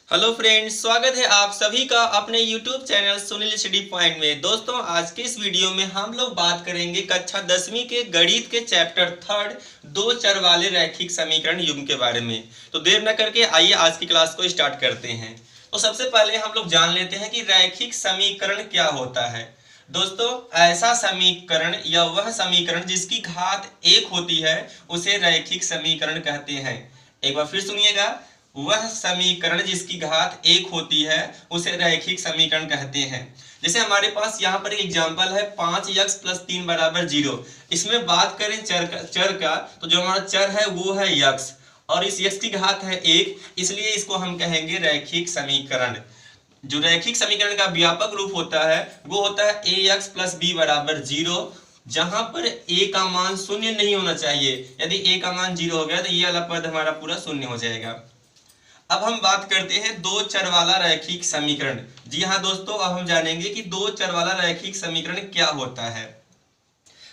Hello friends, स्वागत है आप सभी का अपने YouTube channel Sunil study point में। दोस्तों, आज के इस वीडियो में हम लोग बात करेंगे कक्षा 10वीं के गणित के चैप्टर 3 दो चर वाले रैखिक समीकरण युग्म के बारे में। तो देर न करके आइए आज की क्लास को स्टार्ट करते हैं। तो सबसे पहले हम लोग जान लेते हैं कि रैखिक समीकरण क्या होता है। दोस्तों, ऐसा समीकरण या वह समीकरण जिसकी घात 1 होती है उसे रैखिक समीकरण कहते हैं। एक बार फिर सुनिएगा, वह समीकरण जिसकी घात 1 होती है उसे रैखिक समीकरण कहते हैं। जैसे हमारे पास यहाँ पर एक एग्जांपल है 5x + 3 = 0। इसमें बात करें चर का तो जो हमारा चर है वो है x और इस x की घात है 1, इसलिए इसको हम कहेंगे रैखिक समीकरण। जो रैखिक समीकरण का व्यापक रूप होता है वो होता है ax + b = 0, जहां पर a का मान शून्य नहीं होना चाहिए। यदि a का मान 0 हो गया तो ये वाला पद हमारा पूरा शून्य हो जाएगा। अब हम बात करते हैं दो चर वाला रैखिक समीकरण। जी हाँ दोस्तों, अब हम जानेंगे कि दो चर वाला रैखिक समीकरण क्या होता है।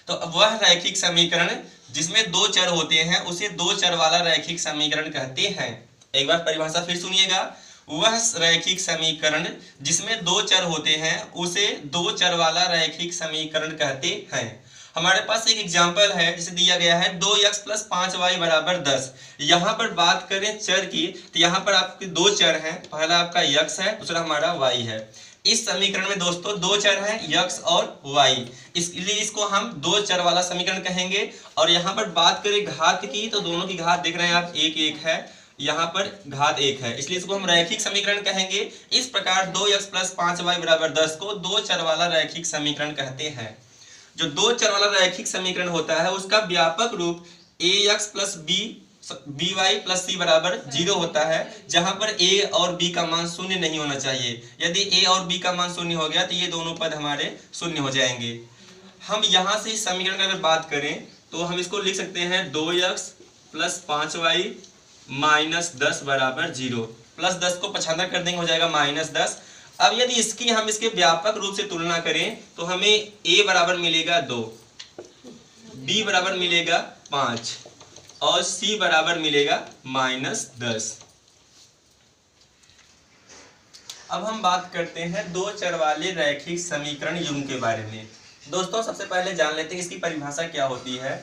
तो वह रैखिक समीकरण जिसमें दो चर होते हैं उसे दो चर वाला रैखिक समीकरण कहते हैं। एक बार परिभाषा फिर सुनिएगा, वह रैखिक समीकरण जिसमें दो चर होते हैं उसे दो चर वाला रैखिक समीकरण कहते हैं। हमारे पास एक एग्जाम्पल है जिसे दिया गया है 2x + 5y = 10। यहाँ पर बात करें चर की तो यहाँ पर आपके दो चर हैं, पहला आपका x है, दूसरा हमारा y है। इस समीकरण में दोस्तों दो चर हैं x और y, इसलिए इसको हम दो चर वाला समीकरण कहेंगे। और यहाँ पर बात करें घात की तो दोनों की घात देख रहे हैं आप, 1 1 है, यहाँ पर घात 1 है, इसलिए इसको हम रैखिक समीकरण कहेंगे। इस प्रकार 2x + 5y = 10 को दो चर वाला रैखिक समीकरण कहते हैं। जो दो चर वाला रैखिक समीकरण होता है उसका व्यापक रूप ax + by + c = 0 होता है, जहां पर a और b का मान शून्य नहीं होना चाहिए। यदि a और b का मान शून्य हो गया तो ये दोनों पद हमारे शून्य हो जाएंगे। हम यहाँ से इस समीकरण की अगर बात करें तो हम इसको लिख सकते हैं 2x + 5y - 10 = 0। +10 को 75 कर देंगे, हो जाएगा -10। अब यदि हम इसके व्यापक रूप से तुलना करें तो हमें a बराबर मिलेगा 2, b बराबर मिलेगा 5 और c बराबर मिलेगा -10। अब हम बात करते हैं दो चर वाले रैखिक समीकरण युग्म के बारे में। दोस्तों, सबसे पहले जान लेते हैं इसकी परिभाषा क्या होती है।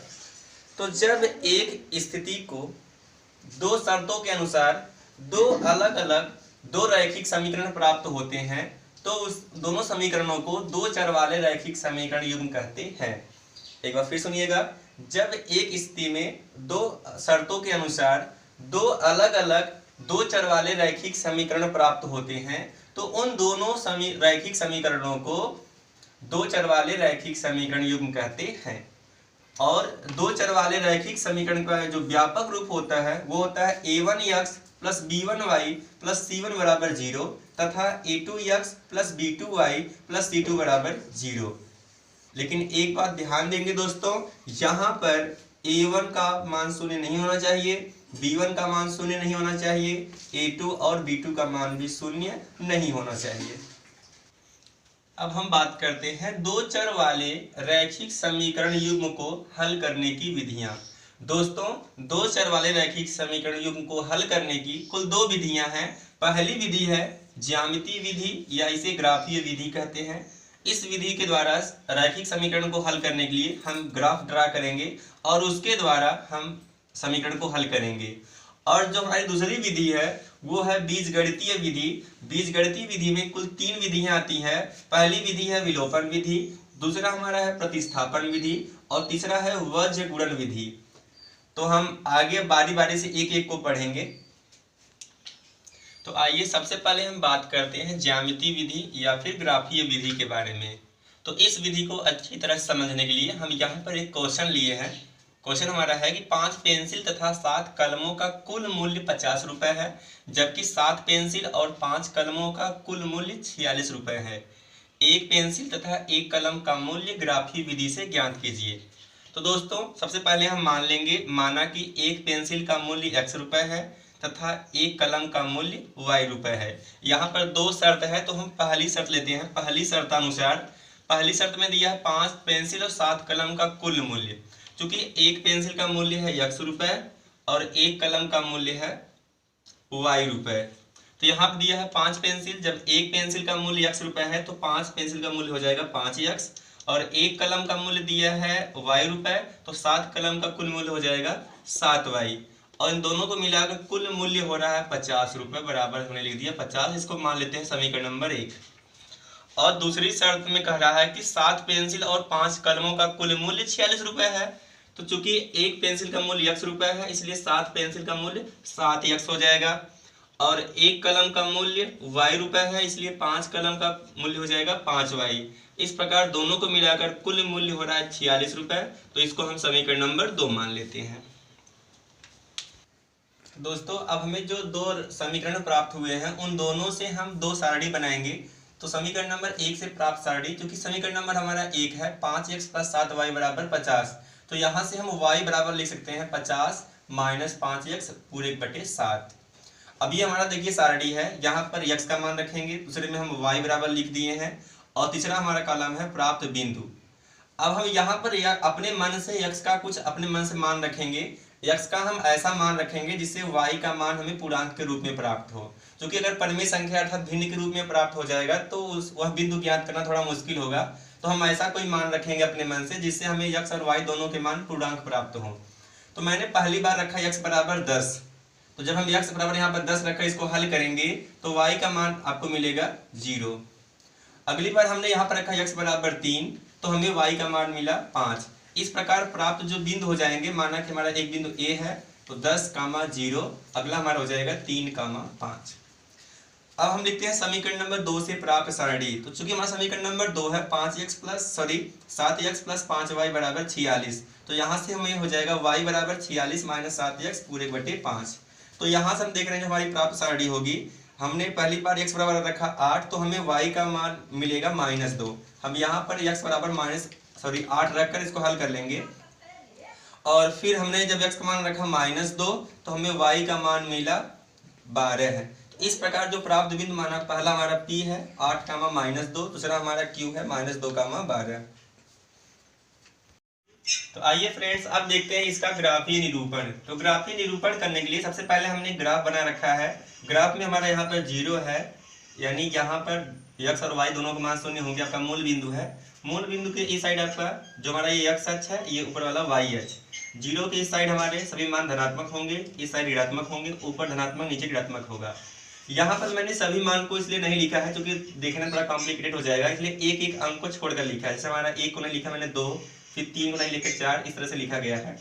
तो जब एक स्थिति को दो शर्तों के अनुसार दो अलग अलग दो रैखिक समीकरण प्राप्त होते हैं तो उस दोनों समीकरणों को दो चर वाले रैखिक समीकरण युग्म कहते हैं। एक बार फिर सुनिएगा, जब एक स्थिति में दो शर्तों के अनुसार दो अलग अलग दो चर वाले रैखिक समीकरण प्राप्त होते हैं तो उन दोनों रैखिक समीकरणों को दो चर वाले रैखिक समीकरण युग्म कहते हैं। और दो चर वाले रैखिक समीकरण का जो व्यापक रूप होता है वो होता है a1x + b1y + c1 = 0 तथा a2x + b2y + c2 = 0। लेकिन एक बात ध्यान देंगे दोस्तों, यहाँ पर a1 का मान शून्य नहीं होना चाहिए, b1 का मान शून्य नहीं होना चाहिए, a2 और b2 का मान भी शून्य नहीं होना चाहिए। अब हम बात करते हैं दो चर वाले रैखिक समीकरण युग्म को हल करने की विधियां। दोस्तों, दो चर वाले रैखिक समीकरण युग्म को हल करने की कुल दो विधियां हैं। पहली विधि है ज्यामितीय विधि या इसे ग्राफीय विधि कहते हैं। इस विधि के द्वारा रैखिक समीकरण को हल करने के लिए हम ग्राफ ड्रा करेंगे और उसके द्वारा हम समीकरण को हल करेंगे। और जो हमारी दूसरी विधि है वो है बीजगणितीय विधि। बीजगणितीय विधि में कुल 3 विधियां आती हैं। पहली विधि है विलोपन विधि, दूसरा हमारा है प्रतिस्थापन विधि और तीसरा है वज्र गुणन विधि। तो हम आगे बारी बारी से एक एक को पढ़ेंगे। तो आइए सबसे पहले हम बात करते हैं ज्यामितीय विधि या फिर ग्राफीय विधि के बारे में। तो इस विधि को अच्छी तरह समझने के लिए हम यहाँ पर एक क्वेश्चन लिए हैं। क्वेश्चन हमारा है कि 5 पेंसिल तथा 7 कलमों का कुल मूल्य 50 रुपए है, जबकि 7 पेंसिल और 5 कलमों का कुल मूल्य 46 रुपए है। एक पेंसिल तथा एक कलम का मूल्य ग्राफीय विधि से ज्ञात कीजिए। तो दोस्तों, सबसे पहले हम माना कि एक पेंसिल का मूल्य x रुपए है तथा एक कलम का मूल्य y रुपए है। यहाँ पर दो शर्त है तो हम पहली शर्त लेते हैं। पहली शर्त अनुसार पहली शर्त में दिया है 5 पेंसिल और 7 कलम का कुल मूल्य। चूंकि एक पेंसिल का मूल्य है x रुपए और एक कलम का मूल्य है y रुपए, तो यहाँ पे दिया है 5 पेंसिल। जब एक पेंसिल का मूल्य x रुपए है तो 5 पेंसिल का मूल्य हो जाएगा 5x, और एक कलम का मूल्य दिया है y रुपए, तो 7 कलम का कुल मूल्य हो जाएगा 7y, और इन दोनों को मिलाकर कुल मूल्य हो रहा है 50 रुपए, बराबर हमने लिख दिया 50। इसको मान लेते हैं समीकरण नंबर 1। और दूसरी शर्त में कह रहा है कि 7 पेंसिल और 5 कलमों का कुल मूल्य 46 रुपए है। तो चूंकि एक पेंसिल का मूल्य x रुपए है, इसलिए 7 पेंसिल का मूल्य 7x हो जाएगा, और एक कलम का मूल्य y रुपए है, इसलिए 5 कलम का मूल्य हो जाएगा 5y। इस प्रकार दोनों को मिलाकर कुल मूल्य हो रहा है 46 रुपए। तो इसको हम समीकरण नंबर 2 मान लेते हैं। दोस्तों अब हमें जो दो समीकरण प्राप्त हुए हैं उन दोनों से हम दो सारणी बनाएंगे। तो समीकरण नंबर 1 से प्राप्त सारणी, क्योंकि समीकरण नंबर हमारा 1 है, 5x + 7y बराबर 50, तो यहाँ से हम y बराबर लिख सकते हैं 50 - 5x पूरे बटे 7। अभी हमारा देखिए सारणी है, यहाँ पर x का मान रखेंगे, दूसरे में हम y बराबर लिख दिए हैं, और तीसरा हमारा कॉलम है प्राप्त बिंदु। अब हम यहाँ पर अपने मन से x का कुछ अपने मन से मान रखेंगे। x का हम ऐसा मान रखेंगे जिससे y का मान हमें पूर्णांक के रूप में प्राप्त हो, क्योंकि अगर परिमेय संख्या अर्थात भिन्न के रूप में प्राप्त हो जाएगा तो वह बिंदु ज्ञात करना थोड़ा मुश्किल होगा। तो हम ऐसा कोई मान रखेंगे अपने मन से जिससे हमें x और y दोनों के मान पूर्णांक प्राप्त हो। तो मैंने पहली बार रखा x बराबर 10, तो जब हम x बराबर यहाँ पर 10 रखकर इसको हल करेंगे तो y का मान आपको मिलेगा 0। अगली बार हमने यहाँ पर रखा x बराबर 3, तो हमें y का मान मिला 5। इस प्रकार प्राप्त जो बिंदु हो जाएंगे, माना कि हमारा एक बिंदु A है तो 10,0, अगला हमारा हो जाएगा 3,5। अब हम लिखते हैं समीकरण नंबर 2 से प्राप्त सारणी। तो चूंकि हमारा समीकरण नंबर 2 है 7x + 5y बराबर 46, तो यहाँ से हमें हो जाएगा y बराबर 46 - 7x पूरे बटे 5। तो यहाँ से हम देख रहे हैं हमारी प्राप्त सारणी होगी। हमने पहली बार x बराबर रखा 8, तो हमें y का मान मिलेगा -2। हम यहाँ पर x बराबर 8 रखकर इसको हल कर लेंगे, और फिर हमने जब x का मान रखा -2, तो हमें y का मान मिला 12 है। तो इस प्रकार जो प्राप्त बिंदु माना, पहला हमारा P है 8, -2, दूसरा हमारा Q है -2, 12। तो आइए फ्रेंड्स अब देखते हैं इसका ग्राफीय निरूपण। तो ग्राफीय निरूपण करने के लिए सबसे पहले हमने ग्राफ बना रखा है। ग्राफ में हमारा यहाँ पर 0 है, यानी यहाँ पर x और y दोनों का मान 0 होंगे, आपका मूल बिंदु है। मूल बिंदु के इस साइड आपका जो हमारा ये x अक्ष है, ये ऊपर वाला y अक्ष। 0 के इस साइड हमारे सभी मान धनात्मक होंगे, इस साइड ऋणात्मक होंगे, ऊपर धनात्मक नीचे ऋणात्मक होगा। यहाँ पर मैंने सभी मान को इसलिए नहीं लिखा है क्योंकि देखने में थोड़ा कॉम्प्लिकेटेड हो जाएगा, इसलिए एक एक अंक को छोड़कर लिखा है। जैसे हमारा 1 को नहीं लिखा मैंने 2, फिर 3 को नहीं लिखा 4, इस तरह से लिखा गया है।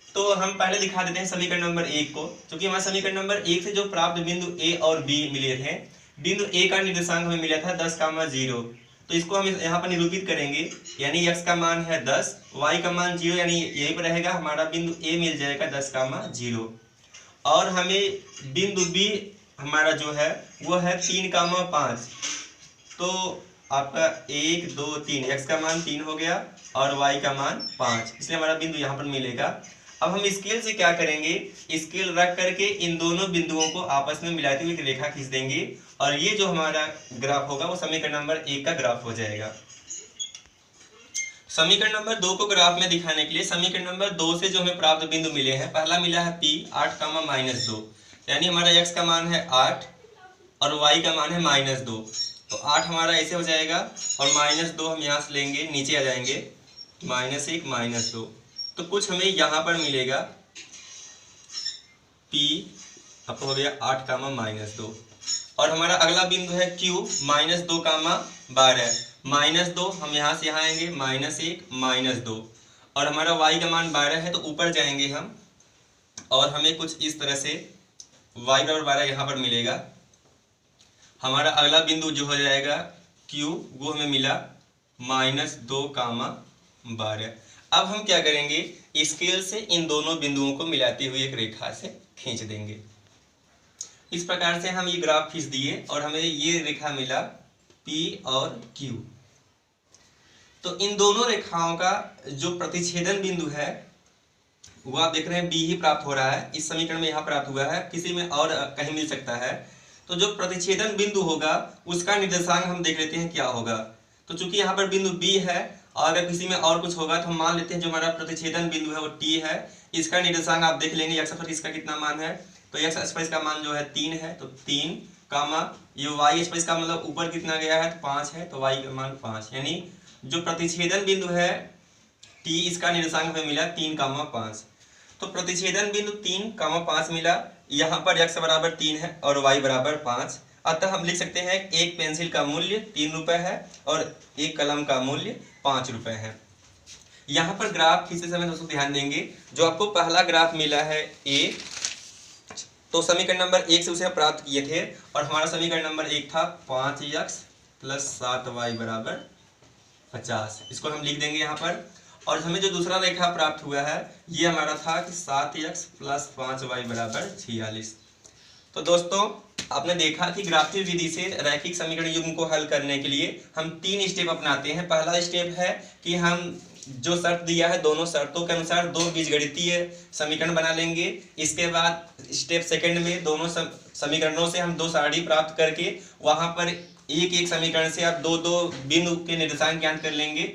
तो हम पहले दिखा देते हैं समीकरण नंबर 1 को। क्योंकि हमारे समीकरण नंबर 1 से जो प्राप्त बिंदु A और B मिले थे, बिंदु A का निर्देशांक हमें मिला था 10,0, तो इसको हम यहाँ पर निरूपित करेंगे, यानी x का मान है 10, y का मान 0, यानी यही पर रहेगा हमारा बिंदु A मिल जाएगा 10,0, और हमें बिंदु B हमारा जो है वो है 3,5। तो आपका 1, 2, 3, x का मान 3 हो गया और y का मान 5, इसलिए हमारा बिंदु यहाँ पर मिलेगा। अब हम स्केल से क्या करेंगे, स्केल रख करके इन दोनों बिंदुओं को आपस में मिलाते हुए एक रेखा खींच देंगे, और ये जो हमारा ग्राफ होगा वो समीकरण नंबर 1 का ग्राफ हो जाएगा। समीकरण नंबर 2 को ग्राफ में दिखाने के लिए समीकरण नंबर 2 से जो हमें प्राप्त बिंदु मिले हैं, पहला मिला है P 8, -2, यानी हमारा x का मान है 8 और y का मान है -2। तो 8 हमारा ऐसे हो जाएगा, और -2 हम यहाँ से लेंगे, नीचे आ जाएंगे, -1, -2। तो कुछ हमें यहाँ पर मिलेगा P आपको हो गया 8, -2, और हमारा अगला बिंदु है Q -2, -12, -2 हम यहाँ से यहाँ आएंगे, -1, -2, और हमारा y का मान 12 है, तो ऊपर जाएंगे हम, और हमें कुछ इस तरह से y बराबर 12 यहाँ पर मिलेगा। हमारा अगला बिंदु जो हो जाएगा Q, वो हमें मिला -2, 12। अब हम क्या करेंगे, स्केल से इन दोनों बिंदुओं को मिलाते हुए एक रेखा से खींच देंगे। इस प्रकार से हम ये ग्राफ खींच दिए और हमें ये रेखा मिला P और Q। तो इन दोनों रेखाओं का जो प्रतिच्छेदन बिंदु है वो आप देख रहे हैं B ही प्राप्त हो रहा है, इस समीकरण में यहाँ प्राप्त हुआ है, किसी में और कहीं मिल सकता है। तो जो प्रतिच्छेदन बिंदु होगा उसका निर्देशांक हम देख लेते हैं क्या होगा। तो चूंकि यहाँ पर बिंदु B है, और अगर किसी में और कुछ होगा तो हम मान लेते हैं जो हमारा प्रतिच्छेदन बिंदु है वो T है। इसका निर्देशांक आप देख लेंगे, x अक्ष पर इसका कितना मान है, तो x अक्ष पर इसका मान जो है 3 है, तो 3, कामा ये y स्पेस का मतलब ऊपर कितना गया है तो 5 है, तो y का मान 5, यानी जो प्रतिच्छेदन बिंदु है t इसका निर्देशांक हमें मिला 3,5। तो प्रतिच्छेदन बिंदु 3,5 मिला, यहाँ पर x बराबर 3 है और y बराबर 5। अतः हम लिख सकते हैं एक पेंसिल का मूल्य 3 रुपये है और एक कलम का मूल्य 5 रुपये है। यहाँ पर ग्राफ खींचते समय दोस्तों ध्यान देंगे, जो आपको पहला ग्राफ मिला है a, तो समीकरण नंबर 1 से उसे हम प्राप्त किए थे और हमारा समीकरण नंबर 1 था 5x + 7y बराबर 50। इसको हम लिख देंगे यहाँ पर। और हमें जो दूसरा रेखा प्राप्त हुआ है ये हमारा था कि 7x + 5y बराबर 46। तो दोस्तों आपने देखा कि ग्राफीय विधि से रैखिक समीकरण युग्म को हल करने के लिए हम 3 स्टेप अपनाते हैं। पहला स्टेप है कि हम जो शर्त दिया है दोनों शर्तों के अनुसार 2 बीजगणितीय समीकरण बना लेंगे। इसके बाद स्टेप सेकंड में दोनों समीकरणों से हम 2 सारणी प्राप्त करके वहां पर एक एक समीकरण से आप 2-2 बिंदु के निर्देशांक ज्ञात कर लेंगे।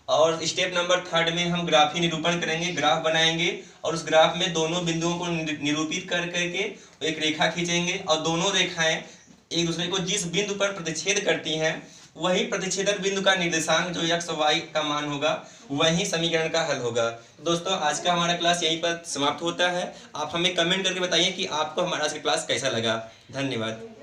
और स्टेप नंबर 3 में हम ग्राफीय निरूपण करेंगे, ग्राफ बनाएंगे और उस ग्राफ में दोनों बिंदुओं को निरूपित कर करके एक रेखा खींचेंगे और दोनों रेखाएं एक दूसरे को जिस बिंदु पर प्रतिच्छेद करती हैं वही प्रतिच्छेदन बिंदु का निर्देशांक जो x y का मान होगा वही समीकरण का हल होगा। दोस्तों आज का हमारा क्लास यहीं पर समाप्त होता है। आप हमें कमेंट करके बताइए कि आपको हमारा आज का क्लास कैसा लगा। धन्यवाद।